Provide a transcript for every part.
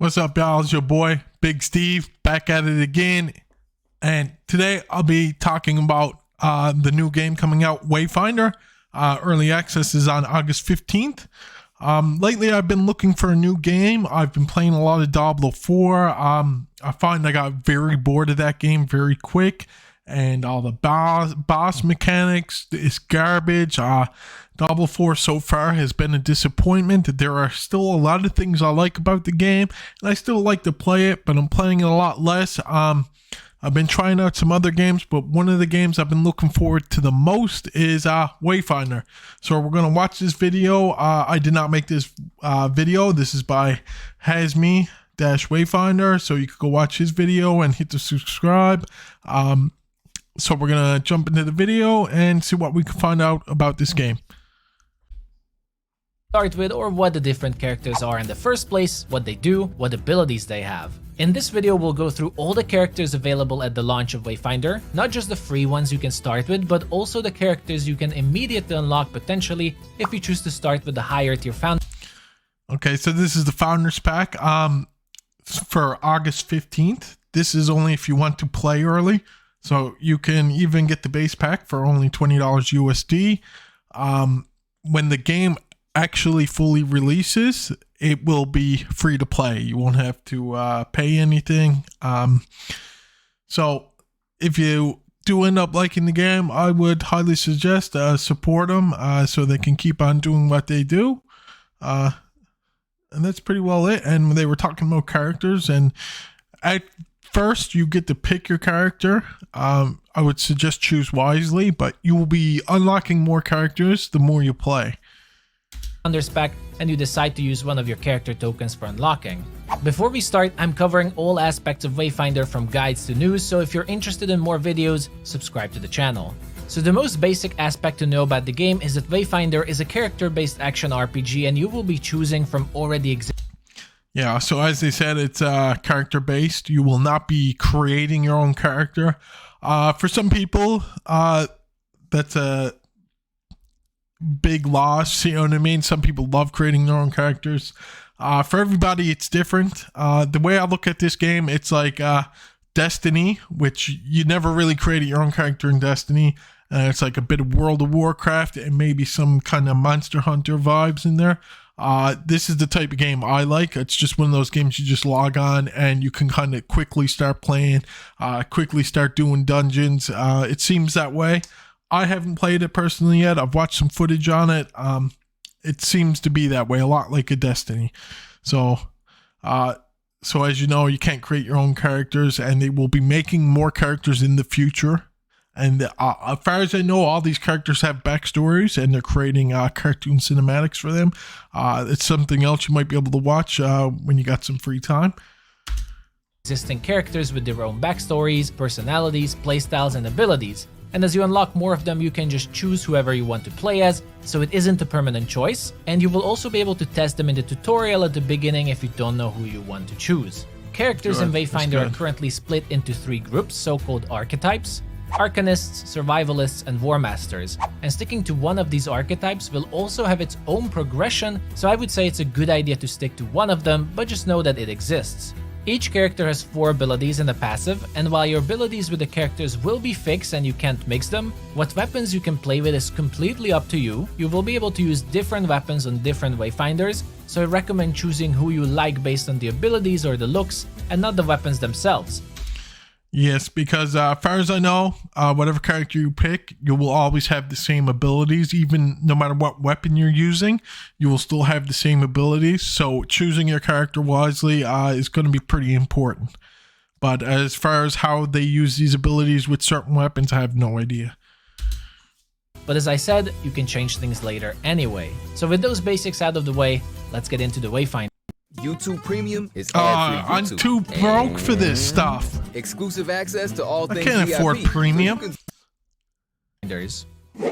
What's up, y'all? It's your boy, BigSteve, back at it again. And today I'll be talking about the new game coming out, WayFinder. Early access is on August 15th. Lately, I've been looking for a new game. I've been playing a lot of Diablo 4. I find I got very bored of that game very quick. And all the boss mechanics is garbage. Diablo 4 so far has been a disappointment. There are still a lot of things I like about the game, and I still like to play it, but I'm playing it a lot less. I've been trying out some other games, but one of the games I've been looking forward to the most is WayFinder. So we're going to watch this video. I did not make this video. This is by Hazmy Wayfinder, so you can go watch his video and hit the subscribe. So we're going to jump into the video and see what we can find out about this game. Start with, or what the different characters are in the first place, what they do, what abilities they have. In this video, we'll go through all the characters available at the launch of WayFinder, not just the free ones you can start with, but also the characters you can immediately unlock potentially if you choose to start with the higher tier founder. Okay, so this is the Founders Pack for August 15th. This is only if you want to play early. So you can even get the base pack for only $20 USD. When the game actually fully releases, it will be free to play. You won't have to pay anything. So if you do end up liking the game, I would highly suggest support them so they can keep on doing what they do. And that's pretty well it. And they were talking about characters, and at first, you get to pick your character. I would suggest choose wisely, but you will be unlocking more characters the more you play. Founders Pack, and you decide to use one of your character tokens for unlocking. Before we start, I'm covering all aspects of WayFinder from guides to news, so if you're interested in more videos, subscribe to the channel. So the most basic aspect to know about the game is that WayFinder is a character-based action RPG, and you will be choosing from already existing. Yeah, so as they said, it's character based. You will not be creating your own character. For some people, that's a big loss. You know what I mean? Some people love creating their own characters. For everybody, it's different. The way I look at this game, it's like Destiny, which you never really created your own character in Destiny. It's like a bit of World of Warcraft and maybe some kind of Monster Hunter vibes in there. This is the type of game I like. It's just one of those games you just log on and you can kind of quickly start playing, quickly start doing dungeons. It seems that way. I haven't played it personally yet. I've watched some footage on it. It seems to be that way, a lot like a Destiny. So as you know, you can't create your own characters, and they will be making more characters in the future. And as far as I know, all these characters have backstories, and they're creating cartoon cinematics for them. It's something else you might be able to watch when you got some free time. Existing characters with their own backstories, personalities, playstyles, and abilities. And as you unlock more of them, you can just choose whoever you want to play as, so it isn't a permanent choice. And you will also be able to test them in the tutorial at the beginning if you don't know who you want to choose. Characters in WayFinder are currently split into 3 groups, so-called archetypes: Arcanists, Survivalists, and War Masters. And sticking to one of these archetypes will also have its own progression, so I would say it's a good idea to stick to one of them, but just know that it exists. Each character has 4 abilities and a passive, and while your abilities with the characters will be fixed and you can't mix them, what weapons you can play with is completely up to you. You will be able to use different weapons on different Wayfinders, so I recommend choosing who you like based on the abilities or the looks, and not the weapons themselves. Yes, because as far as I know, whatever character you pick, you will always have the same abilities. Even no matter what weapon you're using, you will still have the same abilities. So choosing your character wisely is going to be pretty important. But as far as how they use these abilities with certain weapons, I have no idea. But as I said, you can change things later anyway. So with those basics out of the way, let's get into the WayFinder. YouTube Premium is ad-free. I'm too broke for this stuff. Exclusive access to all things I can't afford VIP. premium.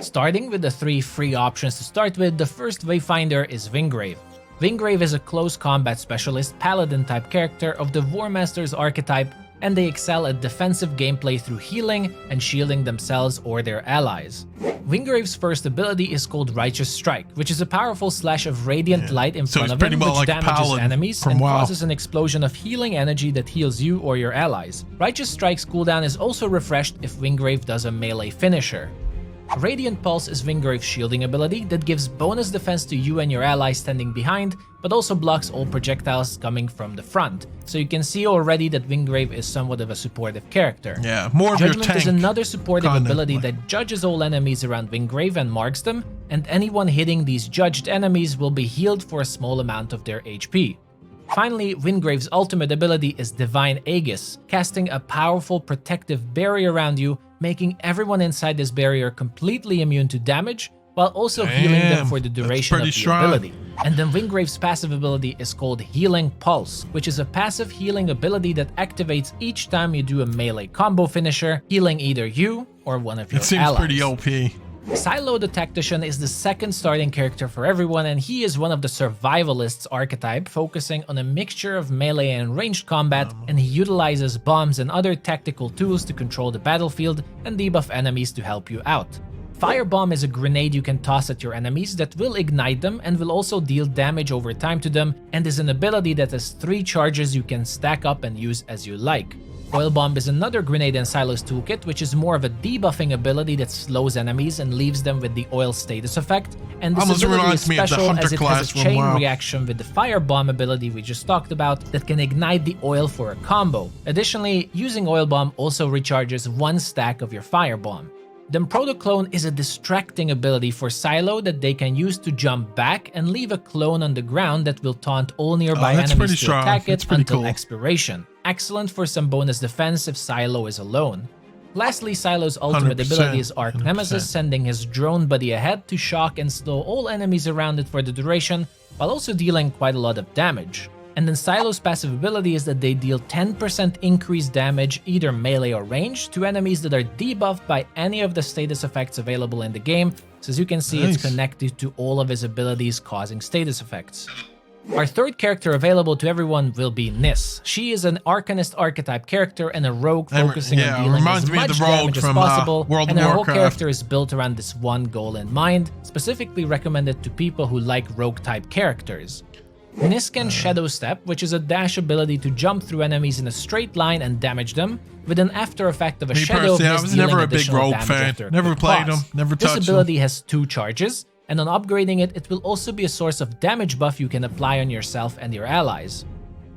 Starting with the 3 free options to start with, the first WayFinder is Wingrave. Wingrave is a close combat specialist paladin type character of the War Master's archetype and they excel at defensive gameplay through healing and shielding themselves or their allies. Wingrave's first ability is called Righteous Strike, which is a powerful slash of radiant light in front of him, which damages enemies and causes an explosion of healing energy that heals you or your allies. Righteous Strike's cooldown is also refreshed if Wingrave does a melee finisher. Radiant Pulse is Wingrave's shielding ability that gives bonus defense to you and your allies standing behind, but also blocks all projectiles coming from the front. So you can see already that Wingrave is somewhat of a supportive character. Yeah, more of Judgment your tank is another supportive ability like that judges all enemies around Wingrave and marks them, and anyone hitting these judged enemies will be healed for a small amount of their HP. Finally, Wingrave's ultimate ability is Divine Aegis, casting a powerful protective barrier around you, making everyone inside this barrier completely immune to damage, while also healing them for the duration of the ability. And then Wingrave's passive ability is called Healing Pulse, which is a passive healing ability that activates each time you do a melee combo finisher, healing either you or one of your allies. It seems pretty OP. Silo the Tactician is the second starting character for everyone, and he is one of the survivalists archetype, focusing on a mixture of melee and ranged combat, and he utilizes bombs and other tactical tools to control the battlefield and debuff enemies to help you out. Firebomb is a grenade you can toss at your enemies that will ignite them and will also deal damage over time to them, and is an ability that has 3 charges you can stack up and use as you like. Oil Bomb is another grenade in Silo's toolkit, which is more of a debuffing ability that slows enemies and leaves them with the oil status effect, and this ability is special as it has a chain reaction with the Fire Bomb ability we just talked about that can ignite the oil for a combo. Additionally, using Oil Bomb also recharges 1 stack of your Fire Bomb. Then Proto-Clone is a distracting ability for Silo that they can use to jump back and leave a clone on the ground that will taunt all nearby enemies to attack it until expiration. Excellent for some bonus defense if Silo is alone. Lastly, Silo's ultimate ability is Arc Nemesis, sending his drone buddy ahead to shock and slow all enemies around it for the duration, while also dealing quite a lot of damage. And then Silo's passive ability is that they deal 10% increased damage, either melee or ranged, to enemies that are debuffed by any of the status effects available in the game. So as you can see, it's connected to all of his abilities causing status effects. Our third character available to everyone will be Nis. She is an Arcanist archetype character and a rogue focusing on dealing as much damage as possible, and her whole character is built around this one goal in mind, specifically recommended to people who like rogue-type characters. Nis can Shadow Step, which is a dash ability to jump through enemies in a straight line and damage them, with an after effect of a shadow of Nis dealing additional damage after never played him, never touched him. This ability has 2 charges, and on upgrading it, it will also be a source of damage buff you can apply on yourself and your allies.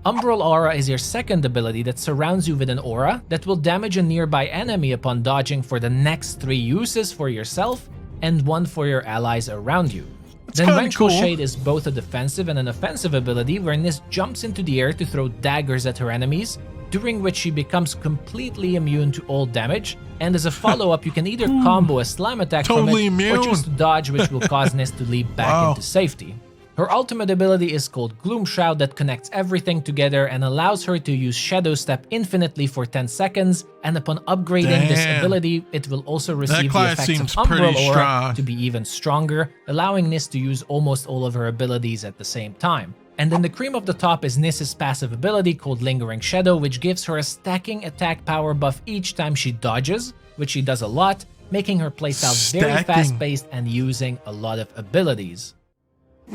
Umbral Aura is your second ability that surrounds you with an aura that will damage a nearby enemy upon dodging for the next 3 uses for yourself and 1 for your allies around you. Then Vengeful Shade is both a defensive and an offensive ability where Nis jumps into the air to throw daggers at her enemies, during which she becomes completely immune to all damage, and as a follow-up you can either combo a slam attack from it, or choose to dodge, which will cause Nis to leap back into safety. Her ultimate ability is called Gloom Shroud that connects everything together and allows her to use Shadow Step infinitely for 10 seconds, and upon upgrading this ability, it will also receive the effects of Umbral Aura to be even stronger, allowing Nis to use almost all of her abilities at the same time. And then the cream of the top is Nis's passive ability called Lingering Shadow, which gives her a stacking attack power buff each time she dodges, which she does a lot, making her playstyle very fast-paced and using a lot of abilities.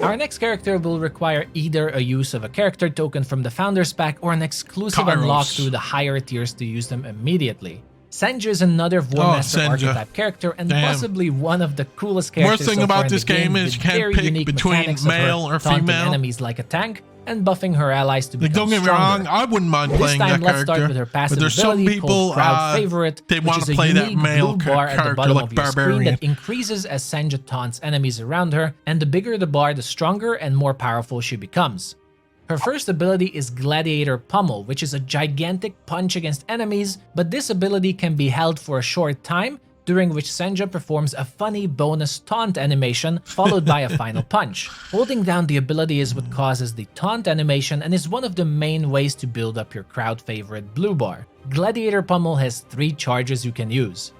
Our next character will require either a use of a character token from the Founders Pack or an exclusive unlock through the higher tiers to use them immediately. Senja is another War Master archetype character and possibly one of the coolest characters Worst thing about this game is you can't pick between male or female. Enemies like a tank and buffing her allies to become don't get me wrong, I wouldn't mind playing that character. Let's start with her passive there's some people Crowd Favorite, they want to play that male character at the bottom like of your screen that increases as Senja taunts enemies around her, and the bigger the bar, the stronger and more powerful she becomes. Her first ability is Gladiator Pummel, which is a gigantic punch against enemies, but this ability can be held for a short time, during which Senja performs a funny bonus taunt animation followed by a final punch. Holding down the ability is what causes the taunt animation and is one of the main ways to build up your crowd favorite blue bar. Gladiator Pummel has 3 charges you can use.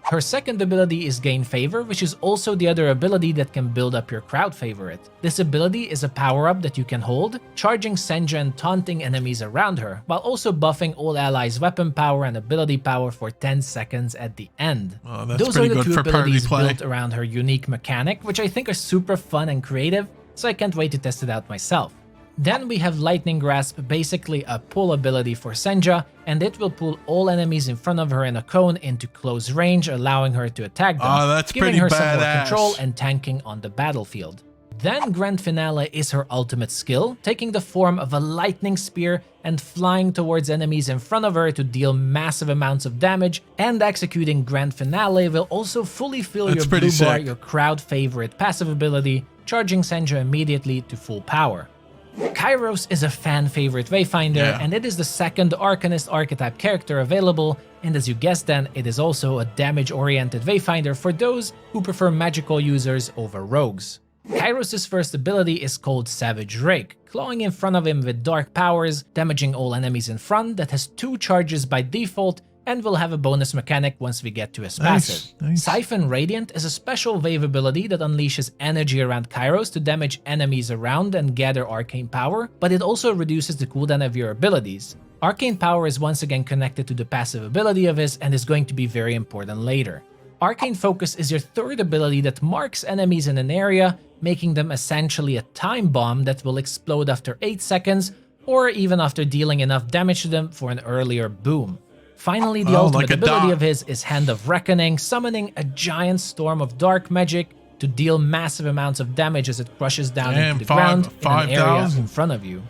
Her second ability is Gain Favor, which is also the other ability that can build up your crowd favorite. This ability is a power-up that you can hold, charging Senja and taunting enemies around her, while also buffing all allies' weapon power and ability power for 10 seconds at the end. Oh, that's Those are the good two for abilities party play. built around her unique mechanic, which I think are super fun and creative, so I can't wait to test it out myself. Then we have Lightning Grasp, basically a pull ability for Senja, and it will pull all enemies in front of her in a cone into close range, allowing her to attack them, Oh, that's giving pretty her some more badass. control and tanking on the battlefield. Then Grand Finale is her ultimate skill, taking the form of a lightning spear and flying towards enemies in front of her to deal massive amounts of damage, and executing Grand Finale will also fully fill That's your pretty blue bar, sick. your crowd favorite passive ability, charging Senja immediately to full power. Kairos is a fan favorite Wayfinder, Yeah. and it is the second Arcanist archetype character available, and as you guessed then, it is also a damage-oriented Wayfinder for those who prefer magical users over rogues. Kairos' first ability is called Savage Rake, clawing in front of him with dark powers, damaging all enemies in front, that has 2 charges by default, and will have a bonus mechanic once we get to his passive. Nice. Siphon Radiant is a special wave ability that unleashes energy around Kairos to damage enemies around and gather arcane power, but it also reduces the cooldown of your abilities. Arcane power is once again connected to the passive ability of his and is going to be very important later. Arcane Focus is your third ability that marks enemies in an area, making them essentially a time bomb that will explode after 8 seconds, or even after dealing enough damage to them for an earlier boom. Finally, the ultimate like a ability dot. of his is Hand of Reckoning, summoning a giant storm of dark magic to deal massive amounts of damage as it crushes down Damn, into the ground in an area 5,000. in front of you.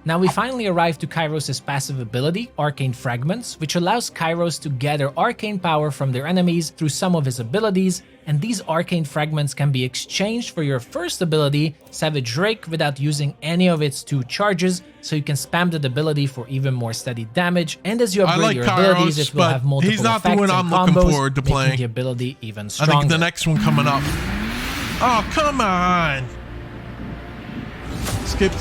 Now we finally arrive to Kairos' passive ability, Arcane Fragments, which allows Kairos to gather arcane power from their enemies through some of his abilities, and these arcane fragments can be exchanged for your first ability, Savage Rake, without using any of its 2 charges, so you can spam that ability for even more steady damage, and as you upgrade like your Kairos, abilities, it will but have multiple he's not the effects one and I'm looking combos, forward to making playing. the ability even I stronger. think the next one coming up. Oh, come on. Skip.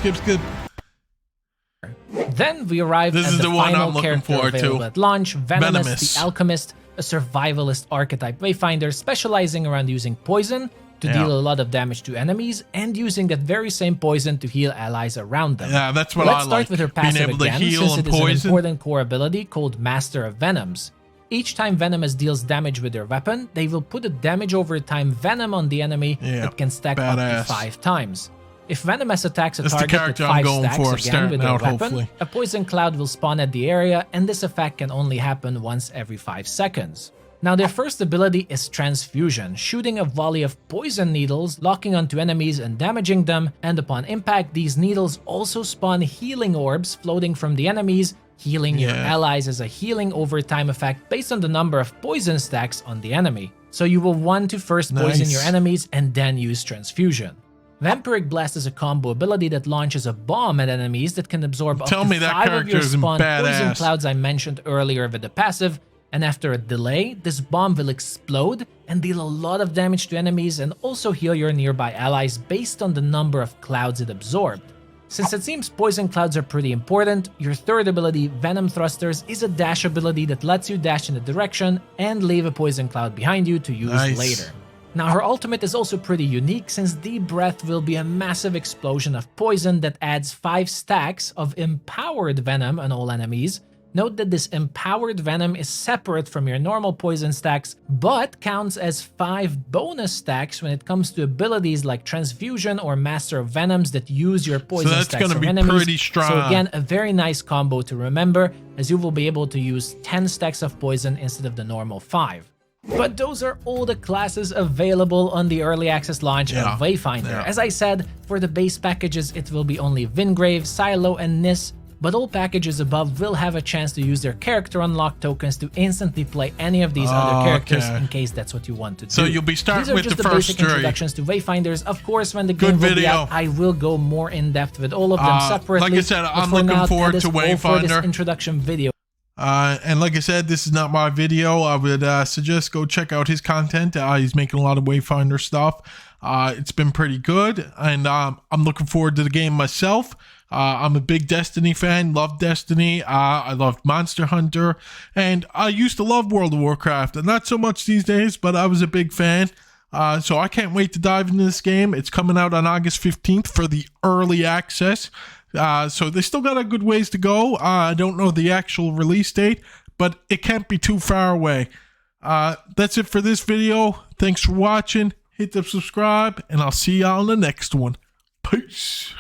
Then we arrive This at is the the one final I'm looking character forward to. available at launch, Venomous Venomous. the Alchemist, a survivalist archetype Wayfinder specializing around using poison to Yeah. deal a lot of damage to enemies and using that very same poison to heal allies around them. Yeah, that's what Let's I start like. with her Being passive able to again, heal since and it is an poison. important core ability called Master of Venoms. Each time Venomous deals damage with their weapon, they will put a damage over time venom on the enemy Yeah, that can stack up badass. to 5 times. If Venomous attacks a That's the target with character I'm 5 going stacks for, again starting with their out, weapon, hopefully. a poison cloud will spawn at the area, and this effect can only happen once every 5 seconds. Now their first ability is Transfusion, shooting a volley of poison needles, locking onto enemies and damaging them, and upon impact these needles also spawn healing orbs floating from the enemies, healing your Yeah. allies as a healing over time effect based on the number of poison stacks on the enemy. So you will want to first poison Nice. your enemies and then use Transfusion. Vampiric Blast is a combo ability that launches a bomb at enemies that can absorb up Tell to me that 5 of your character is spawned poison badass. clouds I mentioned earlier with the passive, and after a delay, this bomb will explode and deal a lot of damage to enemies and also heal your nearby allies based on the number of clouds it absorbed. Since it seems poison clouds are pretty important, your third ability, Venom Thrusters, is a dash ability that lets you dash in a direction and leave a poison cloud behind you to use Nice. later. Now her ultimate is also pretty unique since Deep Breath will be a massive explosion of poison that adds 5 stacks of empowered venom on all enemies. Note that this empowered venom is separate from your normal poison stacks, but counts as 5 bonus stacks when it comes to abilities like Transfusion or Master of Venoms that use your poison that's stacks gonna from be enemies. pretty strong. So again, a very nice combo to remember, as you will be able to use 10 stacks of poison instead of the normal 5. But those are all the classes available on the early access launch of Wayfinder. Yeah. As I said, for the base packages it will be only Vingrave, Silo, and Nis, but all packages above will have a chance to use their character unlock tokens to instantly play any of these other characters Okay. in case that's what you want to do. So you'll be starting These are with just the the first basic 3. introductions to Wayfinders. Of course, when the Good game will be video. out, I will go more in depth with all of them separately. like I said, but I'm for looking now, forward that is to all for this Wayfinder. introduction video. And like I said, this is not my video. I would suggest go check out his content. He's making a lot of Wayfinder stuff. It's been pretty good, and I'm looking forward to the game myself. I'm a big Destiny fan, love Destiny. I loved Monster Hunter, and I used to love World of Warcraft, and not so much these days, but I was a big fan. So I can't wait to dive into this game. It's coming out on August 15th for the early access. So they still got a good ways to go. I don't know the actual release date, but it can't be too far away. That's it for this video. Thanks for watching. Hit the subscribe, and I'll see y'all in the next one. Peace.